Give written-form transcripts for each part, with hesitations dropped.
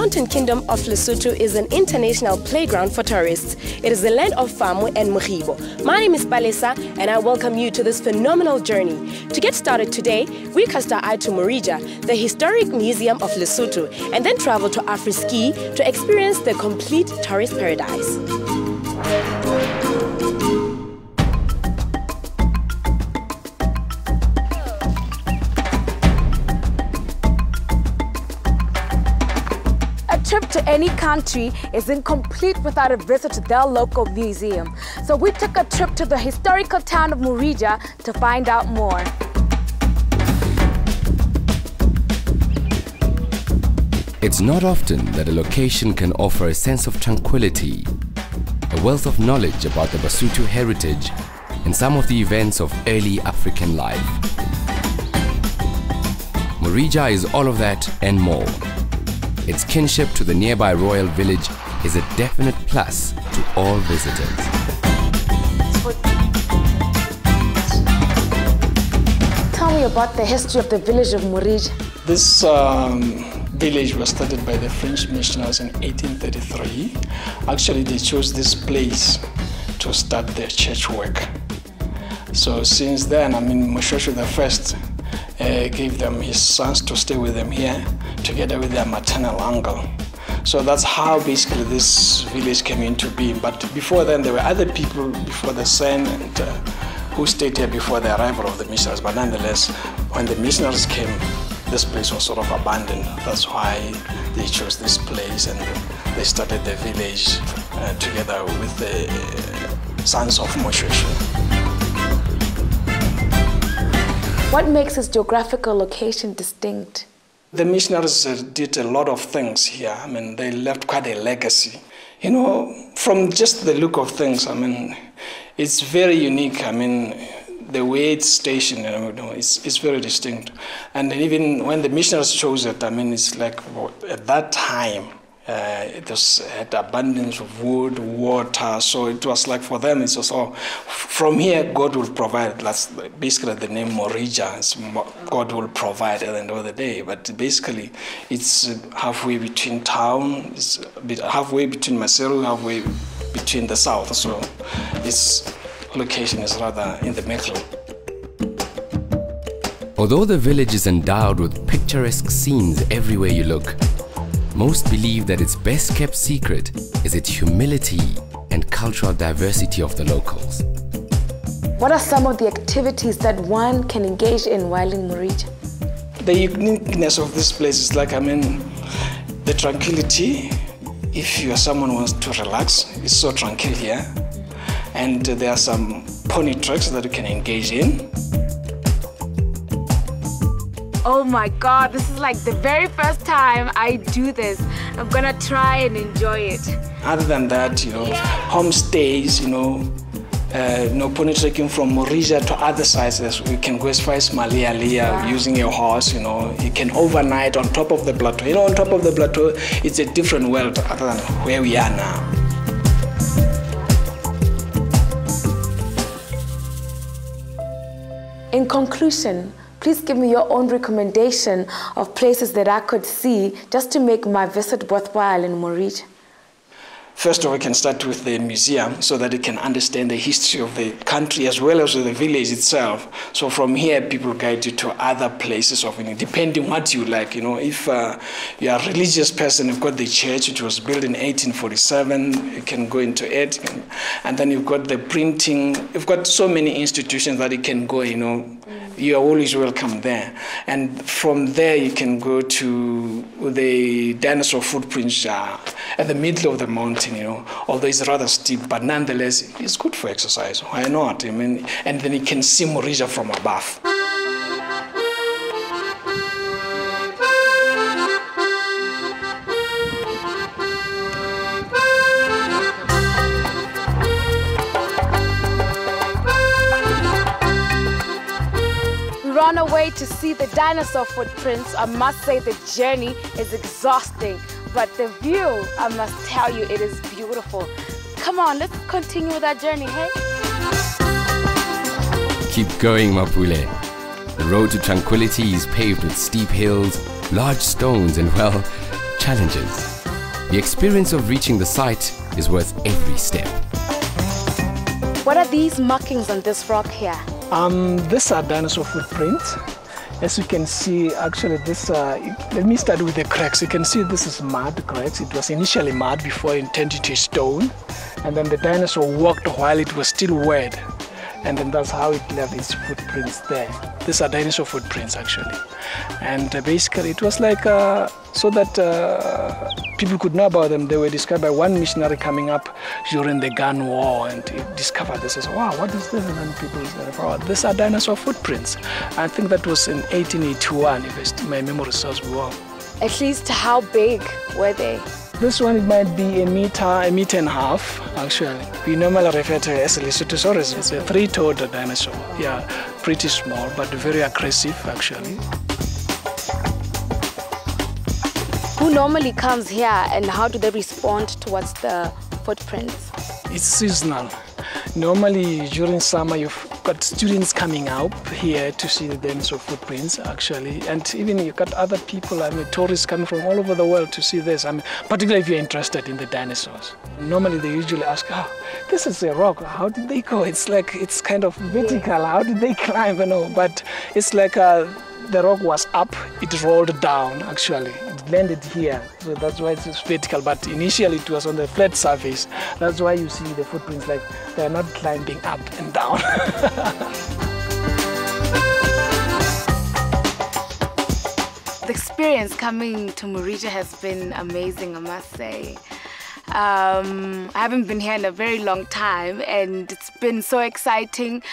mountain kingdom of Lesotho is an international playground for tourists. It is the land of Famu and Mokgibo. My name is Palesa and I welcome you to this phenomenal journey. To get started today, we cast our eye to Morija, the historic museum of Lesotho, and then travel to Afri-Ski to experience the complete tourist paradise. A trip to any country is incomplete without a visit to their local museum. So we took a trip to the historical town of Morija to find out more. It's not often that a location can offer a sense of tranquility, a wealth of knowledge about the Basotho heritage, and some of the events of early African life. Morija is all of that and more. Its kinship to the nearby royal village is a definite plus to all visitors. Tell me about the history of the village of Morija. This village was started by the French missionaries in 1833. Actually, they chose this place to start their church work. So since then, Moshoeshoe I gave them his sons to stay with them here, together with their maternal uncle. So that's how basically this village came into being. But before then, there were other people before the Sen and who stayed here before the arrival of the missionaries. But nonetheless, when the missionaries came, this place was sort of abandoned. That's why they chose this place and they started the village together with the sons of Moshoeshoe. What makes its geographical location distinct? The missionaries did a lot of things here. They left quite a legacy. From just the look of things, it's very unique. The way it's stationed, it's very distinct. And even when the missionaries chose it, it's like at that time, it had abundance of wood, water, so it was like for them, it's also, from here, God will provide. That's basically the name Morija, God will provide at the end of the day. But basically, it's halfway between town, it's halfway between Maseru, halfway between the south, so its location is rather in the middle. Although the village is endowed with picturesque scenes everywhere you look, most believe that its best kept secret is its humility and cultural diversity of the locals. What are some of the activities that one can engage in while in Morija? The uniqueness of this place is like, the tranquility. If you are someone who wants to relax, it's so tranquil here. And there are some pony treks that you can engage in. Oh my God, this is like the very first time I do this. I'm gonna try and enjoy it. Other than that, homestays, pony trekking from Morija to other sites. We can go as far as Malialia using your horse, you can overnight on top of the plateau. On top of the plateau, it's a different world other than where we are now. In conclusion, please give me your own recommendation of places that I could see just to make my visit worthwhile in Morija. First of all, we can start with the museum so that you can understand the history of the country as well as the village itself. So from here, people guide you to other places of depending what you like. If you are a religious person, you've got the church, which was built in 1847. You can go into it. And then you've got the printing. You've got so many institutions that you can go, You are always welcome there. And from there, you can go to the dinosaur footprints at the middle of the mountain, although it's rather steep, but nonetheless, it's good for exercise. Why not? And then you can see Morija from above. We're on our way to see the dinosaur footprints. I must say the journey is exhausting, but the view, I must tell you, it is beautiful. Come on, let's continue with our journey, hey? Keep going, Mapule. The road to tranquility is paved with steep hills, large stones, and well, challenges. The experience of reaching the site is worth every step. What are these markings on this rock here? These are dinosaur footprints. As you can see, actually let me start with the cracks. You can see this is mud cracks. It was initially mud before it turned into stone. And then the dinosaur walked while it was still wet. And then that's how it left its footprints there. These are dinosaur footprints actually. And basically it was like, so that people could know about them. They were discovered by one missionary coming up during the gun war, and he discovered this. He said, wow, what is this? And then people said, oh, these are dinosaur footprints. I think that was in 1881, if my memory serves me well. At least how big were they? This one, it might be a meter and a half, actually. We normally refer to it as a Lesothosaurus. It's a three-toed dinosaur. Yeah, pretty small, but very aggressive, actually. Who normally comes here and how do they respond towards the footprints? It's seasonal. Normally, during summer, you've got students coming out here to see the dinosaur footprints, actually. And even you've got other people, tourists coming from all over the world to see this. Particularly if you're interested in the dinosaurs. Normally, they usually ask, oh, this is a rock. How did they go? It's like, it's kind of vertical. How did they climb? But it's like the rock was up, it rolled down, actually. It landed here, so that's why it's vertical. But initially, it was on the flat surface. That's why you see the footprints like they're not climbing up and down. The experience coming to Murija has been amazing, I must say. I haven't been here in a very long time, and it's been so exciting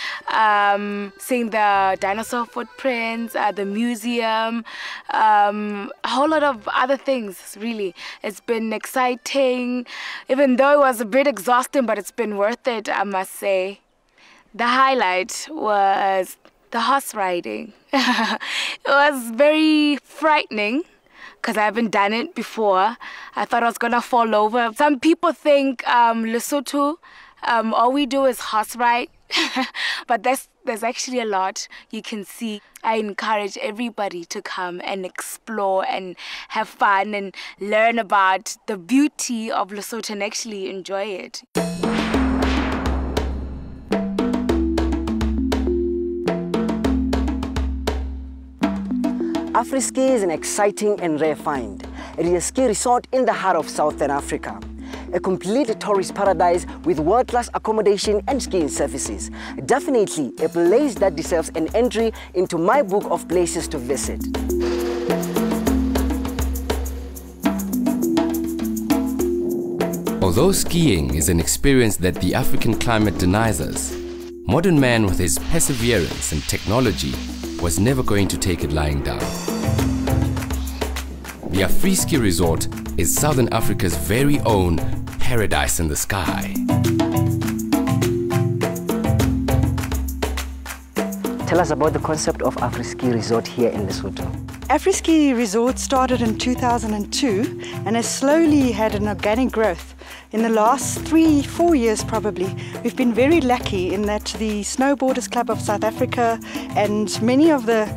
seeing the dinosaur footprints, the museum, a whole lot of other things, really. It's been exciting, even though it was a bit exhausting, but it's been worth it, I must say. The highlight was the horse riding. It was very frightening, because I haven't done it before. I thought I was gonna fall over. Some people think Lesotho, all we do is horse ride, but there's actually a lot you can see. I encourage everybody to come and explore and have fun and learn about the beauty of Lesotho and actually enjoy it. AfriSki is an exciting and rare find. It is a ski resort in the heart of Southern Africa. A complete tourist paradise with world-class accommodation and skiing services. Definitely a place that deserves an entry into my book of places to visit. Although skiing is an experience that the African climate denies us, modern man with his perseverance and technology was never going to take it lying down. The AfriSki Resort is Southern Africa's very own paradise in the sky. Tell us about the concept of AfriSki Resort here in Lesotho. AfriSki Resort started in 2002 and has slowly had an organic growth. In the last 3-4 years probably, we've been very lucky in that the Snowboarders Club of South Africa and many of the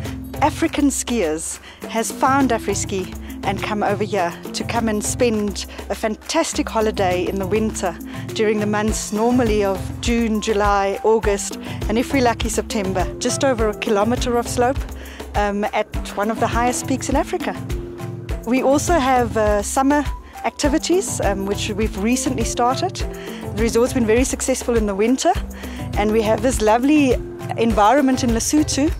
African skiers has found AfriSki and come over here to come and spend a fantastic holiday in the winter during the months normally of June, July, August, and if we're lucky, September. Just over a kilometre of slope at one of the highest peaks in Africa. We also have summer activities which we've recently started. The resort's been very successful in the winter, and we have this lovely environment in Lesotho,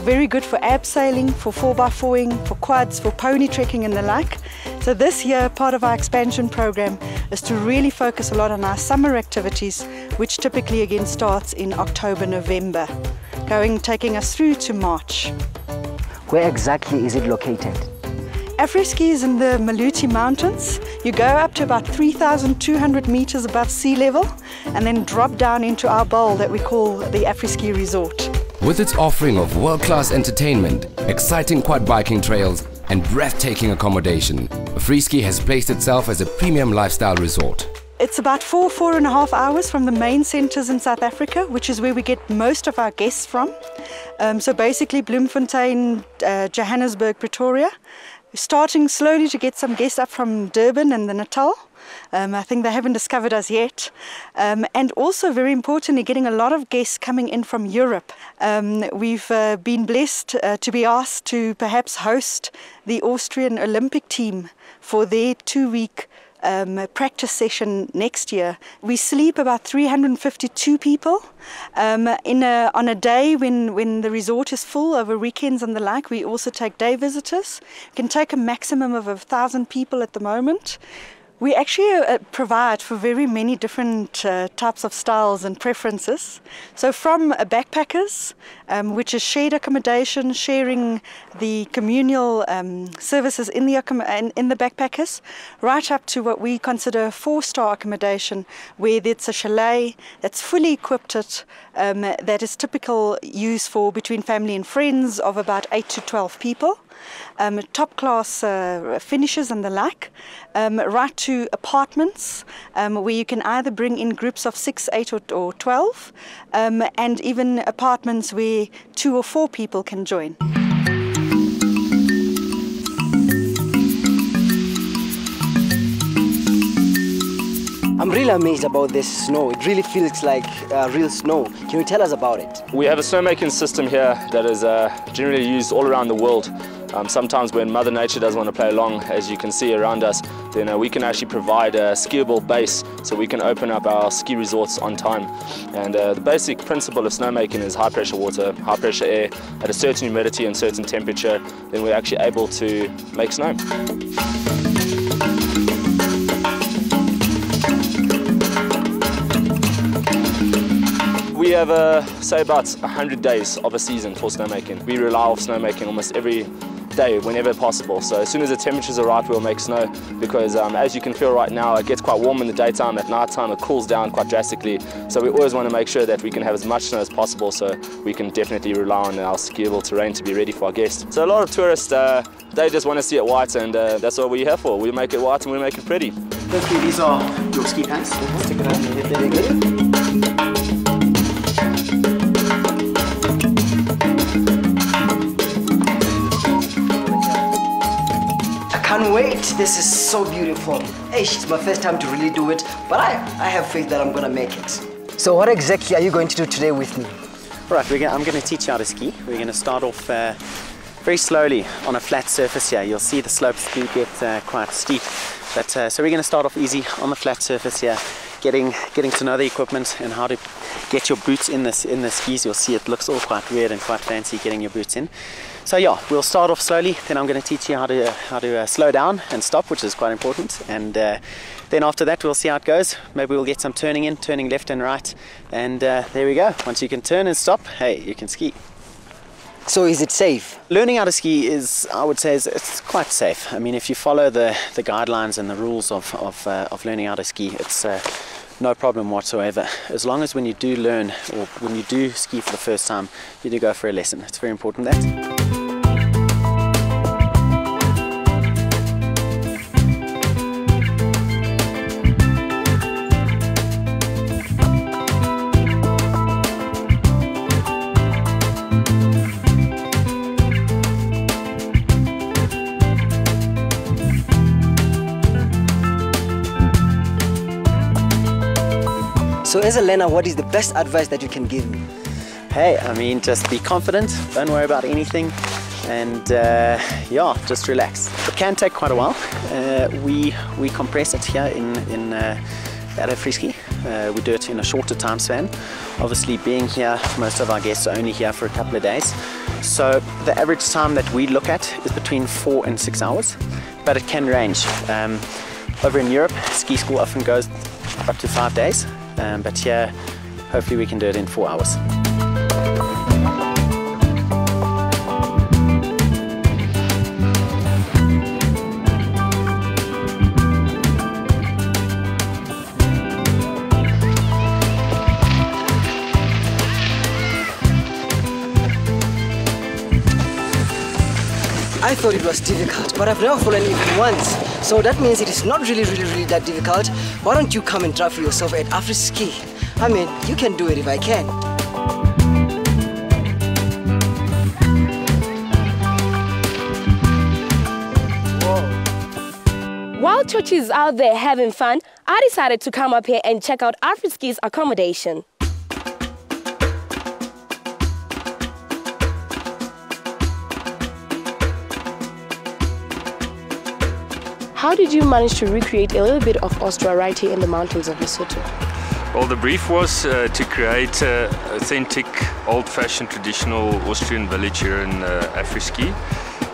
very good for abseiling, for 4x4ing, for quads, for pony trekking and the like. So this year, part of our expansion program is to really focus a lot on our summer activities, which typically again starts in October, November, taking us through to March. Where exactly is it located? AfriSki is in the Maluti Mountains. You go up to about 3,200 meters above sea level and then drop down into our bowl that we call the AfriSki Resort. With its offering of world-class entertainment, exciting quad biking trails, and breathtaking accommodation, AfriSki has placed itself as a premium lifestyle resort. It's about 4.5 hours from the main centres in South Africa, which is where we get most of our guests from. So basically Bloemfontein, Johannesburg, Pretoria. We're starting slowly to get some guests up from Durban and the Natal. I think they haven't discovered us yet. And also, very importantly, getting a lot of guests coming in from Europe. We've been blessed to be asked to perhaps host the Austrian Olympic team for their 2-week practice session next year. We sleep about 352 people. On a day when the resort is full over weekends and the like, we also take day visitors. We can take a maximum of 1,000 people at the moment. We actually provide for very many different types of styles and preferences. So from backpackers, which is shared accommodation, sharing the communal services in the backpackers, right up to what we consider 4-star accommodation, where it's a chalet that's fully equipped, that is typical use for between family and friends of about 8 to 12 people. Top class finishes and the like, right to apartments where you can either bring in groups of 6, 8 or 12, and even apartments where 2 or 4 people can join. I'm really amazed about this snow. It really feels like real snow. Can you tell us about it? We have a snowmaking system here that is generally used all around the world. Sometimes when Mother Nature doesn't want to play along, as you can see around us, then we can actually provide a skiable base so we can open up our ski resorts on time. And the basic principle of snowmaking is high pressure water, high pressure air at a certain humidity and certain temperature, then we're actually able to make snow. We have, say, about 100 days of a season for snowmaking. We rely on snowmaking almost every day, whenever possible. So as soon as the temperatures are right, we'll make snow, because as you can feel right now, it gets quite warm in the daytime. At night time, it cools down quite drastically. So we always want to make sure that we can have as much snow as possible, so we can definitely rely on our skiable terrain to be ready for our guests. So a lot of tourists, they just want to see it white, and that's what we're here for. We make it white and we make it pretty. Firstly, these are your ski pants. Stick it on your head there, good. Can't wait. This is so beautiful. Hey, it's my first time to really do it, but I have faith that I'm gonna make it. So what exactly are you going to do today with me? Right, I'm going to teach you how to ski. We're going to start off very slowly on a flat surface here. You'll see the slopes do get quite steep, but so we're going to start off easy on the flat surface here, getting to know the equipment and how to get your boots in the skis. You'll see it looks all quite weird and quite fancy getting your boots in. So yeah, we'll start off slowly, then I'm going to teach you how to slow down and stop, which is quite important, and then after that we'll see how it goes. Maybe we'll get some turning left and right, and there we go. Once you can turn and stop, hey, you can ski. So is it safe? Learning how to ski is, I would say, it's quite safe. I mean, if you follow the guidelines and the rules of learning how to ski, it's no problem whatsoever. As long as when you do learn, or when you do ski for the first time, you do go for a lesson. It's very important that. So as a learner, what is the best advice that you can give me? Hey, I mean, just be confident, don't worry about anything, and yeah, just relax. It can take quite a while. We compress it here at a Frisky. We do it in a shorter time span. Obviously, being here, most of our guests are only here for a couple of days. So the average time that we look at is between 4 and 6 hours, but it can range. Over in Europe, ski school often goes up to 5 days. But here, hopefully we can do it in 4 hours. I thought it was difficult, but I've never fallen even once. So that means it is not really that difficult. Why don't you come and try for yourself at Afri-Ski? I mean, you can do it if I can. While Chochi is out there having fun, I decided to come up here and check out Afriski's accommodation. How did you manage to recreate a little bit of Austria right here in the mountains of Lesotho? Well, the brief was to create an authentic, old-fashioned, traditional Austrian village here in Afriski.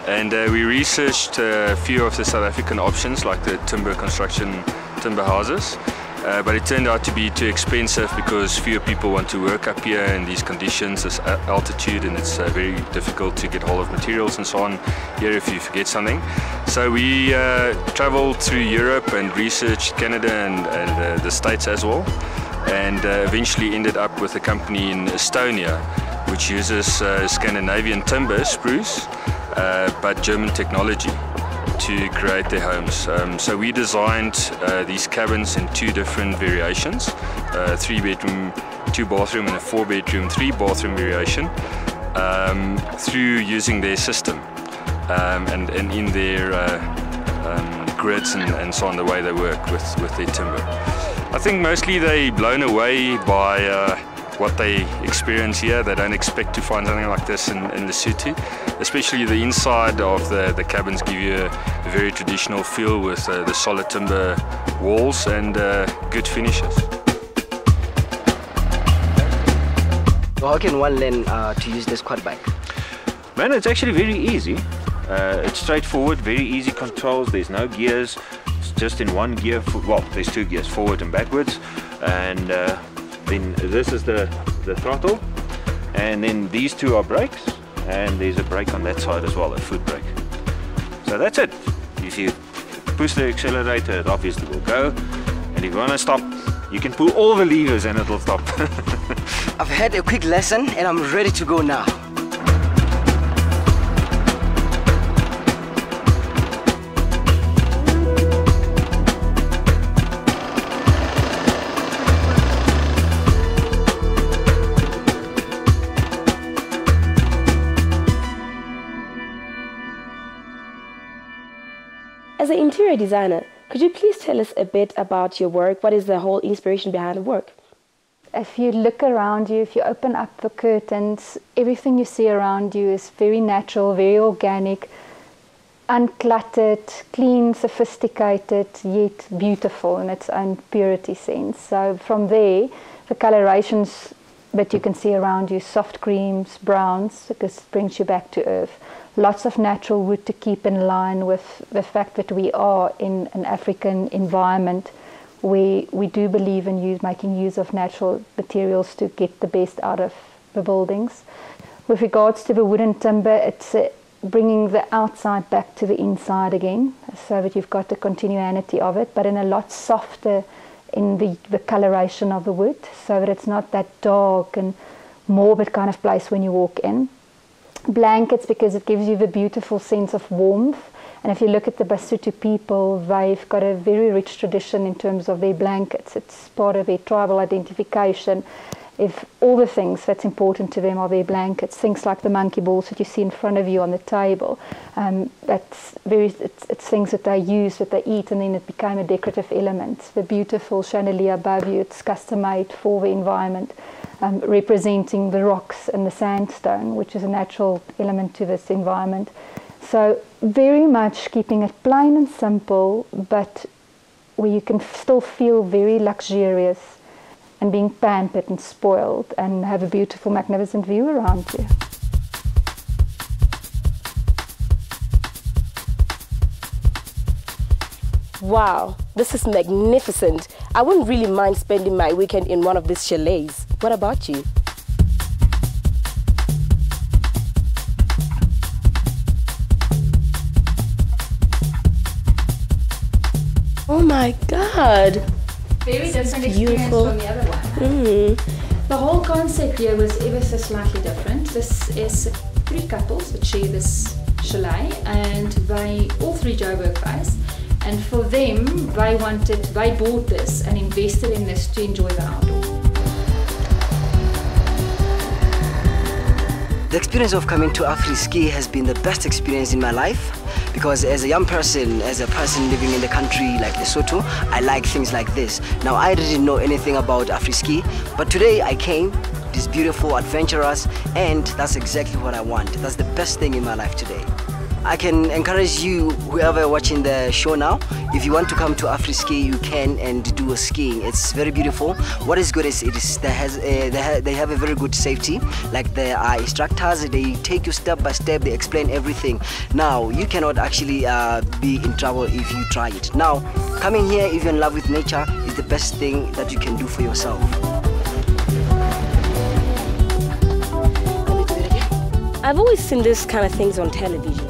And we researched a few of the South African options, like the timber construction, timber houses. But it turned out to be too expensive because fewer people want to work up here in these conditions, this altitude, and it's very difficult to get hold of materials and so on here if you forget something. So we traveled through Europe and researched Canada and the States as well, and eventually ended up with a company in Estonia which uses Scandinavian timber, spruce, but German technology to create their homes. So we designed these cabins in two different variations, 3-bedroom, 2-bathroom and a 4-bedroom, 3-bathroom variation, through using their system and in their grids and so on, the way they work with their timber. I think mostly they're blown away by what they experience here. They don't expect to find something like this in Lesotho. Especially the inside of the cabins give you a very traditional feel with the solid timber walls and good finishes. How can one learn to use this quad bike? Man, it's actually very easy. It's straightforward, very easy controls. There's no gears. It's just in one gear. Well, there's 2 gears, forward and backwards. And then this is the throttle. And then these 2 are brakes. And there's a brake on that side as well, a foot brake. So that's it. If you push the accelerator, it obviously will go. And if you want to stop, you can pull all the levers and it'll stop. I've had a quick lesson and I'm ready to go now. As an interior designer, could you please tell us a bit about your work? What is the whole inspiration behind the work? If you look around you, if you open up the curtains, everything you see around you is very natural, very organic, uncluttered, clean, sophisticated, yet beautiful in its own purity sense. So from there, the colorations that you can see around you, soft creams, browns, because it brings you back to earth. Lots of natural wood to keep in line with the fact that we are in an African environment where we do believe in making use of natural materials to get the best out of the buildings. With regards to the wooden timber, it's bringing the outside back to the inside again, so that you've got the continuity of it, but in a lot softer in the coloration of the wood, so that it's not that dark and morbid kind of place when you walk in. Blankets, because it gives you the beautiful sense of warmth. And if you look at the Basotho people, they've got a very rich tradition in terms of their blankets. It's part of their tribal identification. If all the things that's important to them are their blankets, things like the monkey balls that you see in front of you on the table, it's things that they use, that they eat, and then it became a decorative element. The beautiful chandelier above you, it's custom made for the environment. Representing the rocks and the sandstone, which is a natural element to this environment. So very much keeping it plain and simple, but where you can still feel very luxurious and being pampered and spoiled and have a beautiful, magnificent view around you. Wow, this is magnificent. I wouldn't really mind spending my weekend in one of these chalets. What about you? Oh my God! Very different experience beautiful. from the other one. The whole concept here was ever so slightly different. This is 3 couples that share this chalet, and they all 3 Joburg based. And for them, they bought this and invested in this to enjoy the outdoors. The experience of coming to Afriski has been the best experience in my life. because as a young person, as a person living in the country like Lesotho, I like things like this. Now, I didn't know anything about Afri-ski, but today I came. It's beautiful, adventurous, and that's exactly what I want. That's the best thing in my life today. I can encourage you, whoever watching the show now, if you want to come to Afri-ski, you can and do a skiing. It's very beautiful. What is good is they have a very good safety. Like there are instructors, they take you step by step, they explain everything. Now, you cannot actually be in trouble if you try it. Now, coming here, if you're in love with nature, is the best thing that you can do for yourself. I've always seen this kind of things on television.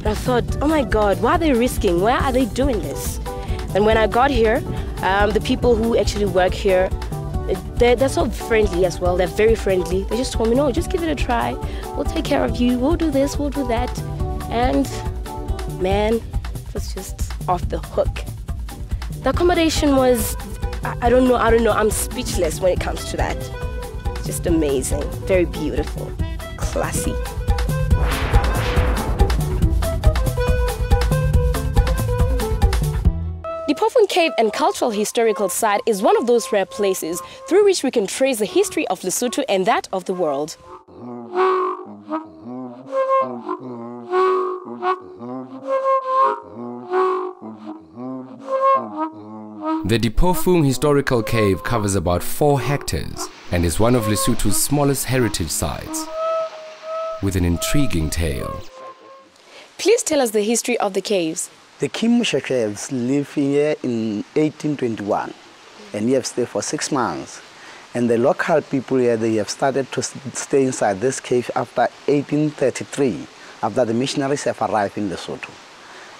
And I thought, oh my God, why are they risking? Why are they doing this? And when I got here, the people who actually work here, they're so friendly as well. They're very friendly. They just told me, no, just give it a try. We'll take care of you. We'll do this, we'll do that. And man, it was just off the hook. The accommodation was, I don't know. I'm speechless when it comes to that. It's just amazing, very beautiful, classy. The Pofun Cave and Cultural Historical Site is one of those rare places through which we can trace the history of Lesotho and that of the world. The Dipofung Historical Cave covers about 4 hectares and is one of Lesotho's smallest heritage sites, with an intriguing tale. Please tell us the history of the caves. The Kimusha Caves lived here in 1821 and we have stayed for 6 months. And the local people here, they have started to stay inside this cave after 1833, after the missionaries have arrived in Lesotho.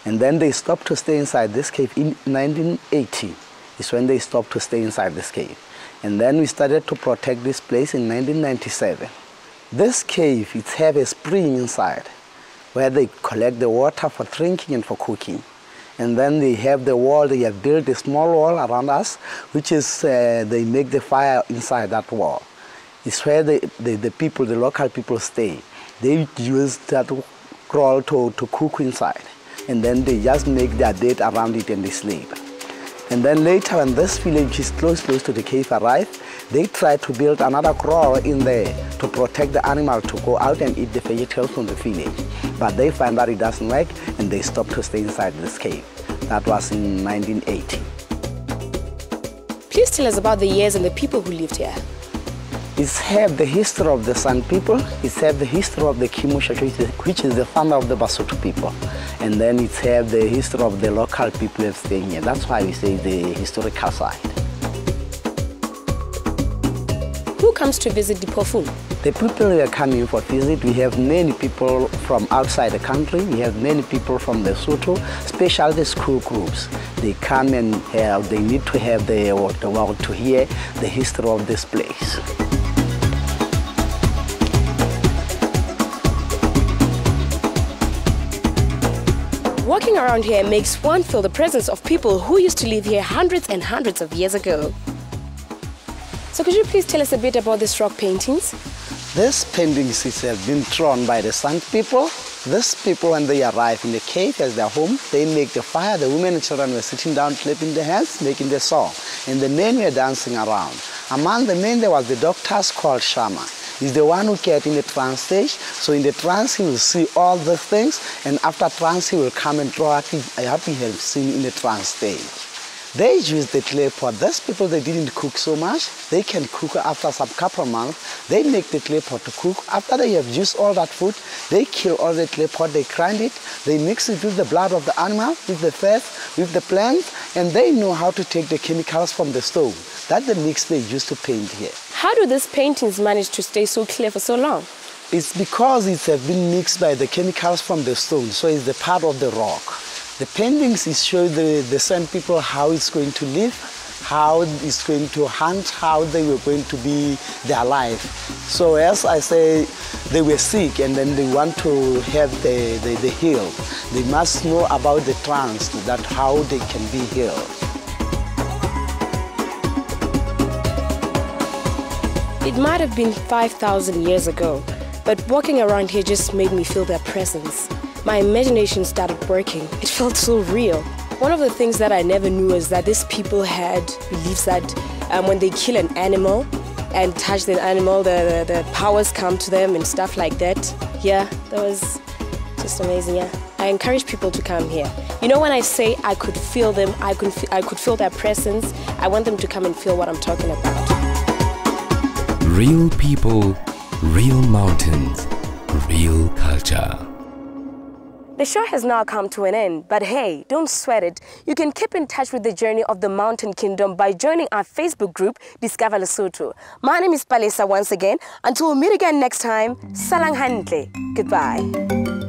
And then they stopped to stay inside this cave in 1980, is when they stopped to stay inside this cave. And then we started to protect this place in 1997. This cave, it has a spring inside where they collect the water for drinking and for cooking. And then they have the wall, they have built a small wall around us, which is, they make the fire inside that wall. It's where the people, the local people stay. They use that crawl to cook inside. And then they just make their bed around it and they sleep. And then later when this village is close to the cave arrived, they try to build another kraal in there to protect the animal to go out and eat the vegetables from the village. But they find that it doesn't work and they stop to stay inside this cave. That was in 1980. Please tell us about the years and the people who lived here. It's have the history of the San people, it's have the history of the Kimusha, which is the founder of the Basotho people. And then it's have the history of the local people who have stayed here. That's why we say the historical site. Who comes to visit Dipofung? The people who are coming for visit, we have many people from outside the country, we have many people from Lesotho, especially the school groups. They come and they need to have the world to hear the history of this place. Walking around here makes one feel the presence of people who used to live here hundreds and hundreds of years ago. So could you please tell us a bit about these rock paintings? These paintings have been drawn by the San people. These people, when they arrive in the cave as their home, they make the fire. The women and children were sitting down, clapping their hands, making the song. And the men were dancing around. Among the men, there was the doctor called Shama. He's the one who get in the trance stage. So in the trance, he will see all the things. And after trance, he will come and draw what he have seen in the trance stage. They use the clay pot. Those people, they didn't cook so much. They can cook after some couple of months. They make the clay pot to cook. After they have used all that food, they kill all the clay pot, they grind it, they mix it with the blood of the animal, with the fat, with the plant, and they know how to take the chemicals from the stone. That's the mix they use to paint here. How do these paintings manage to stay so clear for so long? It's because it has been mixed by the chemicals from the stone, so it's the part of the rock. The paintings is show the San people how it's going to live, how it's going to hunt, how they were going to be their life. So as I say, they were sick and then they want to have the heal. They must know about the trance, that how they can be healed. It might have been 5,000 years ago, but walking around here just made me feel their presence. my imagination started working. It felt so real. One of the things that I never knew is that these people had beliefs that when they kill an animal and touch the animal, the powers come to them and stuff like that. Yeah, that was just amazing, yeah. I encourage people to come here. You know, when I say I could feel them, I could feel their presence, I want them to come and feel what I'm talking about. Real people, real mountains, real culture. The show has now come to an end, but hey, don't sweat it. You can keep in touch with the journey of the Mountain Kingdom by joining our Facebook group, Discover Lesotho. My name is Palesa once again. Until we meet again next time, Salang Hantle. Goodbye.